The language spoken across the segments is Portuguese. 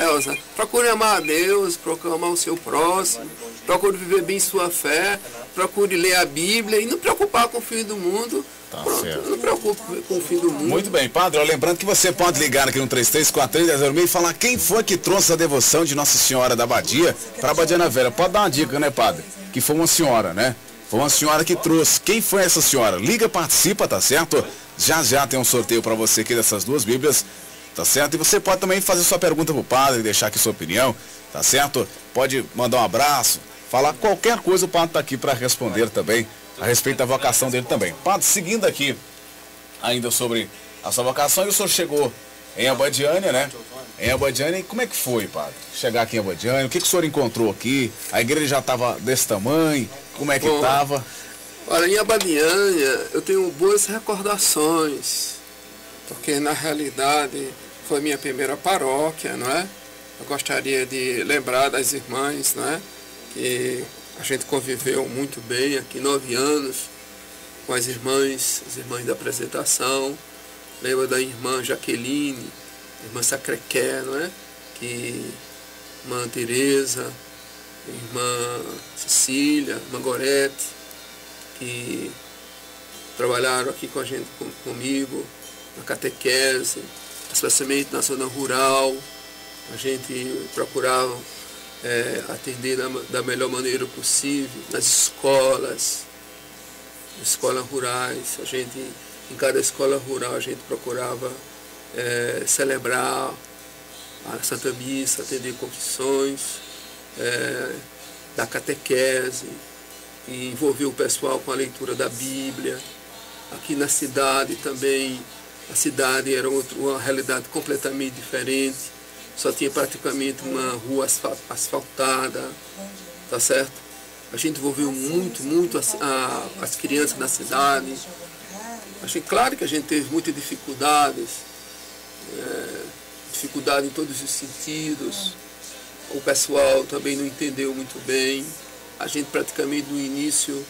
Elza, procure amar a Deus, procure amar o seu próximo, procure viver bem sua fé, procure ler a Bíblia e não preocupar com o fim do mundo. Tá Pronto, certo. não preocupe com o fim do mundo. Muito bem, padre, ó, lembrando que você pode ligar aqui no 3343-1006 e falar quem foi que trouxe a devoção de Nossa Senhora da Abadia para a Abadiana Velha. Pode dar uma dica, né, padre? Que foi uma senhora, né? Foi uma senhora que trouxe. Quem foi essa senhora? Liga, participa, tá certo? Já tem um sorteio para você aqui dessas duas Bíblias, tá certo? E você pode também fazer sua pergunta pro padre, deixar aqui sua opinião, tá certo? Pode mandar um abraço, falar qualquer coisa, o padre tá aqui para responder também, a respeito da vocação dele também. Padre, seguindo aqui, ainda sobre a sua vocação, e o senhor chegou em Abadiânia, né? Em Abadiânia, e como é que foi, padre? Chegar aqui em Abadiânia, o que o senhor encontrou aqui? A igreja já estava desse tamanho? Como é que estava? Olha, em Abadiânia eu tenho boas recordações, porque na realidade foi minha primeira paróquia, não é? Eu gostaria de lembrar das irmãs, não é? Que a gente conviveu muito bem aqui, 9 anos, com as irmãs da apresentação. Lembro da irmã Jaqueline, irmã Sacrequé, não é? Que irmã Teresa, irmã Cecília, irmã Gorete, que trabalharam aqui com a gente, comigo, na catequese, especialmente na zona rural. A gente procurava atender da melhor maneira possível, nas escolas rurais. A gente, em cada escola rural, a gente procurava celebrar a Santa Missa, atender confissões, da catequese, e envolver o pessoal com a leitura da Bíblia. Aqui na cidade também, a cidade era uma realidade completamente diferente, só tinha praticamente uma rua asfaltada, tá certo? A gente envolveu muito as crianças na cidade. Claro que a gente teve muitas dificuldades, dificuldade em todos os sentidos. O pessoal também não entendeu muito bem. A gente praticamente no início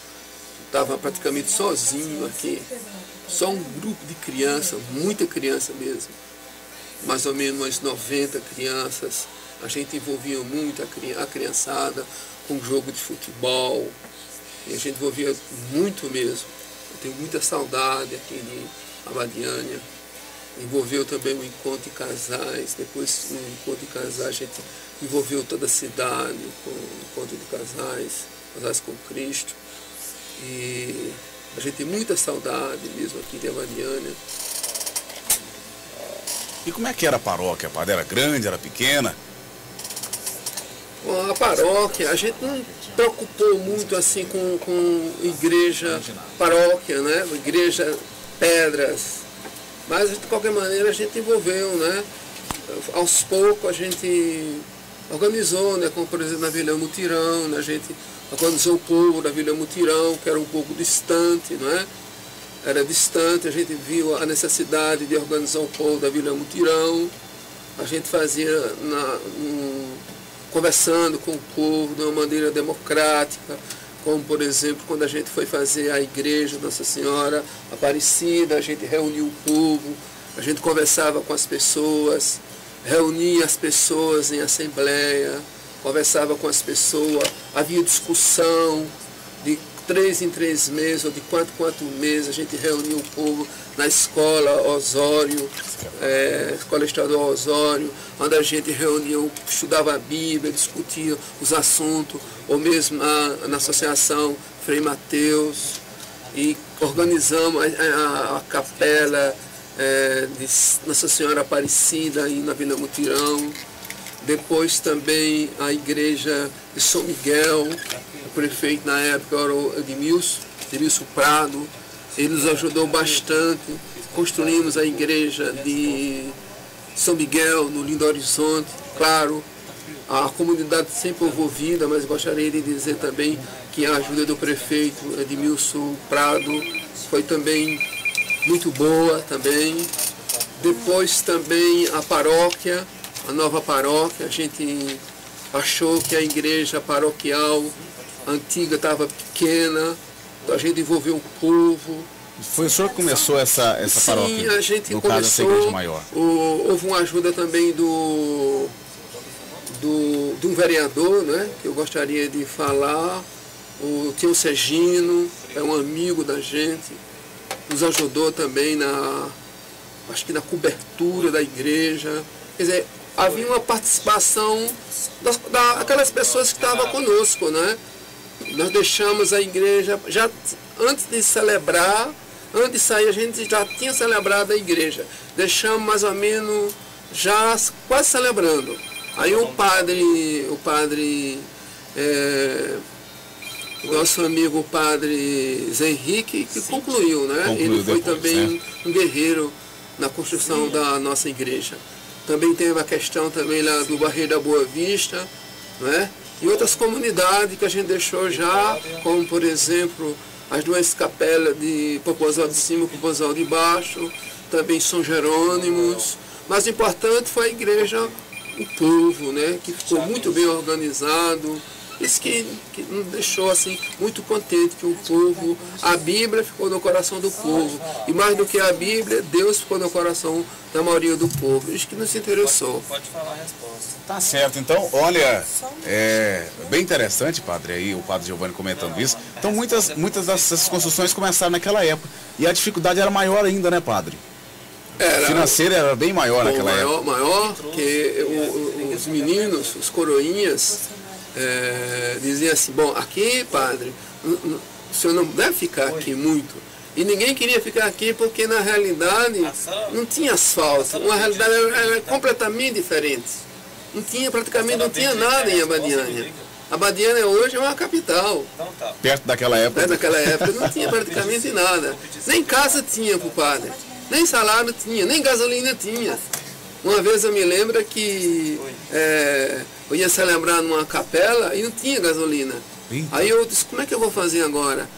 estava praticamente sozinho aqui. Só um grupo de crianças, muita criança mesmo. Mais ou menos umas 90 crianças. A gente envolvia muito a criançada com jogo de futebol. E a gente envolvia muito mesmo. Eu tenho muita saudade aqui de Abadiânia. Envolveu também o encontro de casais. Depois do encontro de casais, a gente envolveu toda a cidade com o encontro de casais com Cristo. E a gente tem muita saudade mesmo aqui de Abadiânia. E como é que era a paróquia, padre? Era grande, era pequena? Bom, a paróquia, a gente não preocupou muito assim com igreja, paróquia, né? Igreja, pedras. Mas de qualquer maneira a gente envolveu, né? Aos poucos a gente organizou, né? Como por exemplo na Vila Mutirão, né? A gente organizou o povo da Vila Mutirão, que era um pouco distante, não é? Era distante, a gente viu a necessidade de organizar o povo da Vila Mutirão. A gente fazia conversando com o povo de uma maneira democrática, como por exemplo quando a gente foi fazer a igreja Nossa Senhora Aparecida, a gente reuniu o povo, a gente conversava com as pessoas, reunia as pessoas em assembleia, conversava com as pessoas, havia discussão de 3 em 3 meses, ou de 4 em 4 meses, a gente reunia o povo na escola Osório, escola estadual Osório, onde a gente reunia, estudava a Bíblia, discutia os assuntos, ou mesmo na associação Frei Mateus, e organizamos a capela de Nossa Senhora Aparecida aí na Vila Mutirão. Depois também a igreja de São Miguel, o prefeito na época era o Edmilson Prado, ele nos ajudou bastante. Construímos a igreja de São Miguel, no Lindo Horizonte. Claro, a comunidade sempre envolvida, mas gostaria de dizer também que a ajuda do prefeito Edmilson Prado foi também muito boa também. Depois também a paróquia, a nova paróquia, a gente achou que a igreja paroquial antiga estava pequena, então a gente envolveu o povo. Foi o senhor que começou essa paróquia? Sim, a gente no começou, caso, essa igreja maior. Houve uma ajuda também um vereador, né, que eu gostaria de falar, o tio Sergino, é um amigo da gente, nos ajudou também acho que na cobertura da igreja. Quer dizer, havia uma participação daquelas pessoas que estavam conosco, né? Nós deixamos a igreja, já antes de celebrar, antes de sair, a gente já tinha celebrado a igreja. Deixamos mais ou menos, já quase celebrando. Aí o padre, nosso amigo o padre Zé Henrique, que concluiu, né? Ele foi também um guerreiro na construção da nossa igreja. Também teve a questão também lá do Barreiro da Boa Vista, né? E outras comunidades que a gente deixou já, como por exemplo as duas capelas de Popozal de Cima e Popozal de Baixo, também São Jerônimos. Mas o importante foi a igreja, o povo, né? Que ficou muito bem organizado. Isso que nos deixou assim muito contente, que o povo, a Bíblia ficou no coração do povo. E mais do que a Bíblia, Deus ficou no coração da maioria do povo. Isso que nos interessou. Pode falar a resposta. Tá certo. Então, olha, é bem interessante, padre, aí o padre Giovanni comentando isso. Então, muitas dessas construções começaram naquela época. E a dificuldade era maior ainda, né, padre? Financeira era bem maior naquela época. Maior, que os meninos, os coroinhas, diziam assim, bom, aqui, padre, o senhor não deve ficar aqui muito. E ninguém queria ficar aqui porque, na realidade, não tinha asfalto. Uma realidade era completamente diferente. Praticamente não tinha nada em Abadiânia. Abadiânia hoje é uma capital. Perto daquela época? Perto daquela época não tinha praticamente nada. Nem casa tinha para o padre. Nem salário tinha, nem gasolina tinha. Uma vez eu me lembro que eu ia celebrar numa capela e não tinha gasolina. Aí eu disse, como é que eu vou fazer agora?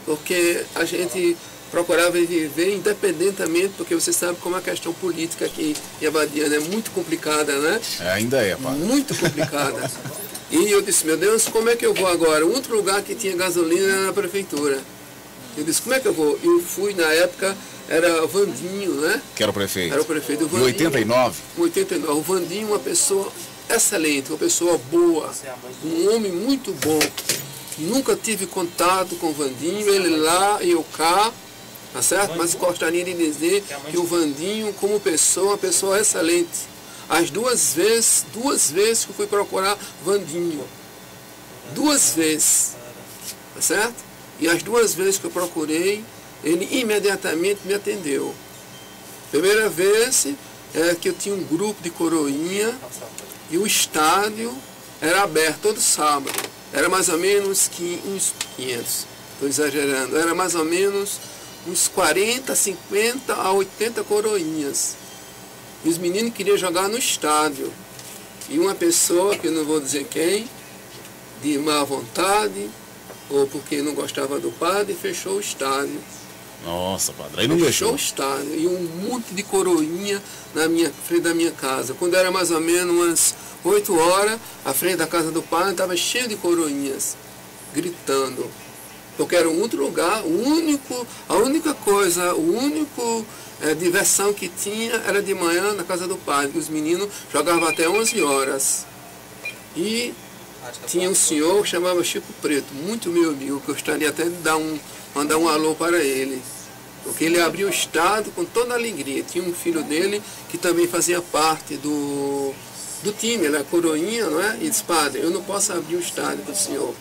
Porque a gente procurava viver independentemente, porque você sabe como a questão política aqui em Abadiânia é muito complicada, né? Ainda é, padre. Muito complicada. E eu disse, meu Deus, como é que eu vou agora? O outro lugar que tinha gasolina era na prefeitura. Eu disse, como é que eu vou? Eu fui, na época, era o Vandinho, né? Que era o prefeito. Era o prefeito. Em 89? Em 89. O Vandinho, uma pessoa excelente, uma pessoa boa, um homem muito bom. Nunca tive contato com o Vandinho, ele lá e eu cá, tá certo? Mas gostaria de dizer que o Vandinho, como pessoa, uma pessoa excelente. As duas vezes que eu fui procurar Vandinho. 2 vezes, tá certo? E as 2 vezes que eu procurei, ele imediatamente me atendeu. Primeira vez que eu tinha um grupo de coroinha e o estádio era aberto todo sábado. Era mais ou menos uns 500, estou exagerando, era mais ou menos uns 40, 50 a 80 coroinhas. E os meninos queriam jogar no estádio. E uma pessoa, que eu não vou dizer quem, de má vontade, ou porque não gostava do padre, fechou o estádio. Nossa, padre, aí não fechou deixou. O estádio. E um monte de coroinha na frente da minha casa. Quando era mais ou menos umas 8 horas, a frente da casa do padre estava cheio de coroinhas, gritando. Porque era um outro lugar, a única coisa, diversão que tinha era de manhã na casa do padre, que os meninos jogavam até 11 horas. E tinha um senhor que chamava Chico Preto, muito meu amigo, que eu gostaria até de mandar um alô para ele. Porque ele abriu o estádio com toda a alegria. Tinha um filho dele que também fazia parte do time, ele era coroinha, não é? E disse, padre, eu não posso abrir o estádio para o senhor.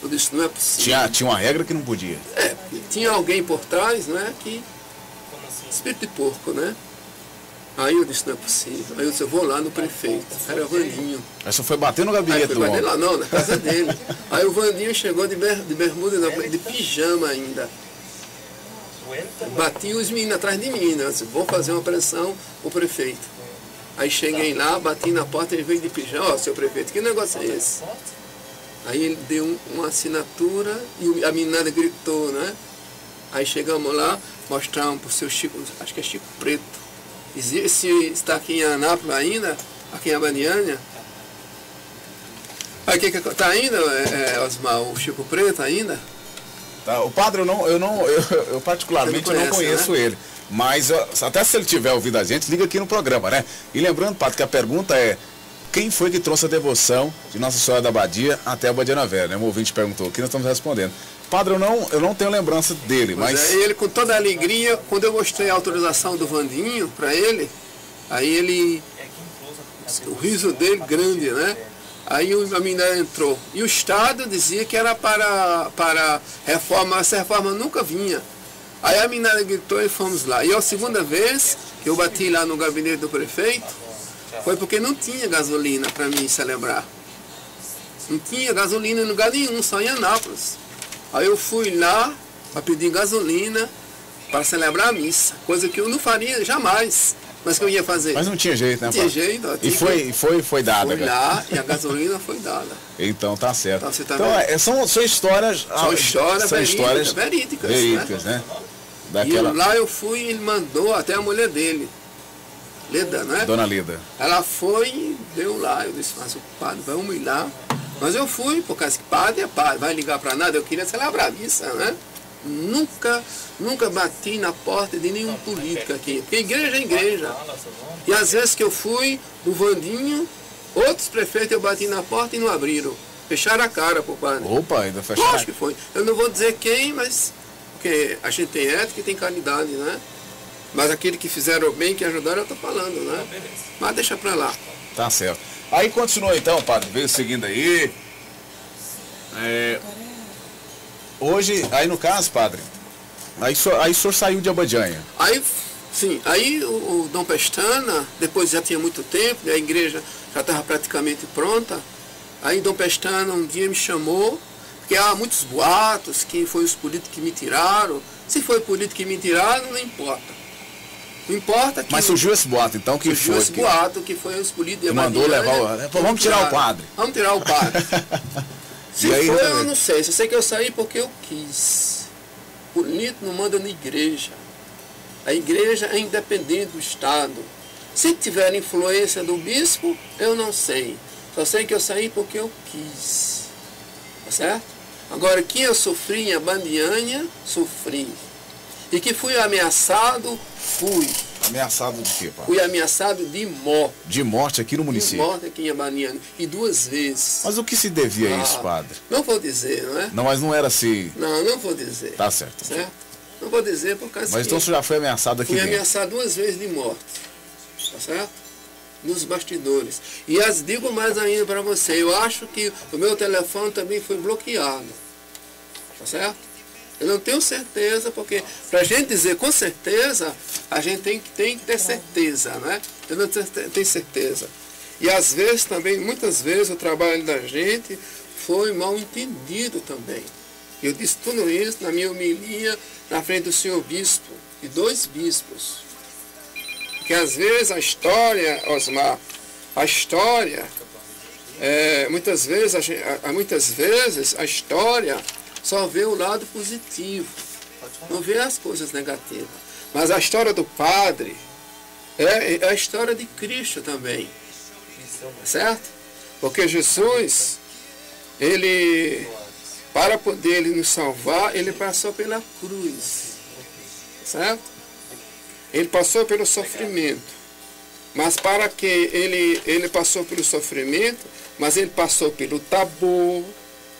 Eu disse, não é possível. Tinha uma regra que não podia. Tinha alguém por trás, não é? Que espírito de porco, né? Aí eu disse, não é possível. Aí eu disse, eu vou lá no prefeito. Era o Vandinho. Aí você foi bater no gabinete do homem? Lá não, na casa dele. Aí o Vandinho chegou de bermuda, de pijama ainda. Bati os meninos atrás de mim, né? Eu disse, vou fazer uma pressão pro prefeito. Aí cheguei lá, bati na porta, ele veio de pijama. Ó, seu prefeito, que negócio é esse? Aí ele deu uma assinatura e a meninada gritou, né? Aí chegamos lá, mostramos pro seu Chico, acho que é Chico Preto. Esse está aqui em Anápolis ainda, aqui em Abadiânia. Aí que tá ainda, Osmar, o Chico Preto ainda? Tá, o padre, eu particularmente não conheço, né? Ele. Mas até se ele tiver ouvido a gente, liga aqui no programa, né? E lembrando, padre, que a pergunta é: quem foi que trouxe a devoção de Nossa Senhora da Badia até a Badiana Velha, né? Um ouvinte perguntou aqui, nós estamos respondendo. Padre, eu não tenho lembrança dele, mas... ele com toda a alegria, quando eu mostrei a autorização do Vandinho para ele, aí ele... O riso dele grande, né? Aí a menina entrou. E o Estado dizia que era para reforma, essa reforma nunca vinha. Aí a menina gritou e fomos lá. E a segunda vez que eu bati lá no gabinete do prefeito, foi porque não tinha gasolina para mim celebrar. Não tinha gasolina em lugar nenhum, só em Anápolis. Aí eu fui lá para pedir gasolina para celebrar a missa, coisa que eu não faria jamais, mas que eu ia fazer. Mas não tinha jeito, né, Não tinha jeito. E foi dada. Foi lá e a gasolina foi dada. Então tá certo. Então, você tá são histórias... São histórias verídicas, né? Daquela... E lá eu fui e ele mandou até a mulher dele, Leda, né? Dona Leda. Ela foi e deu lá. Eu disse, mas o padre, vamos ir lá. Mas eu fui, por causa que padre é padre, vai ligar para nada, eu queria celebrar a missa, né? Nunca bati na porta de nenhum político aqui, porque igreja é igreja. E às vezes que eu fui no Vandinho, outros prefeitos eu bati na porta e não abriram. Fecharam a cara pro padre. Opa, ainda fecharam? Acho que foi. Eu não vou dizer quem, mas porque a gente tem ética e tem caridade, né? Mas aquele que fizeram bem, que ajudaram, eu estou falando, né? Mas deixa para lá. Tá certo. Aí continua então, padre, veio seguindo aí. Hoje, aí no caso, padre, aí o senhor saiu de Abadiânia. Aí, sim, aí o Dom Pestana, depois já tinha muito tempo, né, a igreja já estava praticamente pronta. Aí Dom Pestana um dia me chamou, porque há muitos boatos que foi os políticos que me tiraram. Se foi político que me tiraram, não importa. Não importa que... Mas surgiu esse boato, então, que surgiu foi? Esse boato que foi os políticos... Mandou levar o... Vamos tirar o padre. Vamos tirar o padre. Se aí, foi, eu não sei. Só sei que eu saí porque eu quis. Político não manda na igreja. A igreja é independente do Estado. Se tiver influência do bispo, eu não sei. Só sei que eu saí porque eu quis. Tá certo? Agora, que eu sofri em Abadiânia, sofri. E que fui ameaçado, fui. Ameaçado de quê, pai? Fui ameaçado de morte. De morte aqui no município? De morte aqui em Abadiânia. E 2 vezes. Mas o que se devia a isso, padre? Não vou dizer, não é? Não, mas não era assim... Não vou dizer. Tá certo. Certo? Não vou dizer por causa Mas então você já foi ameaçado aqui fui dentro? Ameaçado 2 vezes de morte. Tá certo? Nos bastidores. E as digo mais ainda para você. Eu acho que o meu telefone também foi bloqueado. Tá certo? Eu não tenho certeza, porque para a gente dizer com certeza, a gente tem que ter certeza, né? Eu não tenho certeza. E às vezes também, muitas vezes, o trabalho da gente foi mal entendido também. Eu disse tudo isso na minha homilia, na frente do senhor bispo, e 2 bispos. Porque às vezes a história, Osmar, muitas vezes a história só vê o lado positivo, não vê as coisas negativas. Mas a história do padre é a história de Cristo também, certo? Porque Jesus, para poder nos salvar, ele passou pela cruz, certo? Ele passou pelo sofrimento, mas para que ele passou pelo sofrimento, mas ele passou pelo tabor,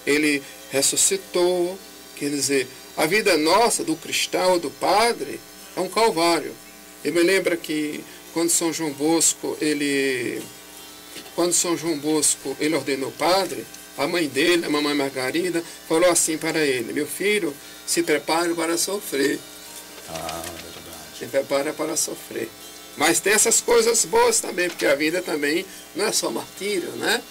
ele ressuscitou, quer dizer, a vida nossa, do cristão, do padre, é um calvário. Eu me lembro que quando São João Bosco, ele ordenou padre, a mãe dele, a mamãe Margarida, falou assim para ele: meu filho, se prepare para sofrer. Se prepara para sofrer. Mas tem essas coisas boas também, porque a vida também não é só martírio, né?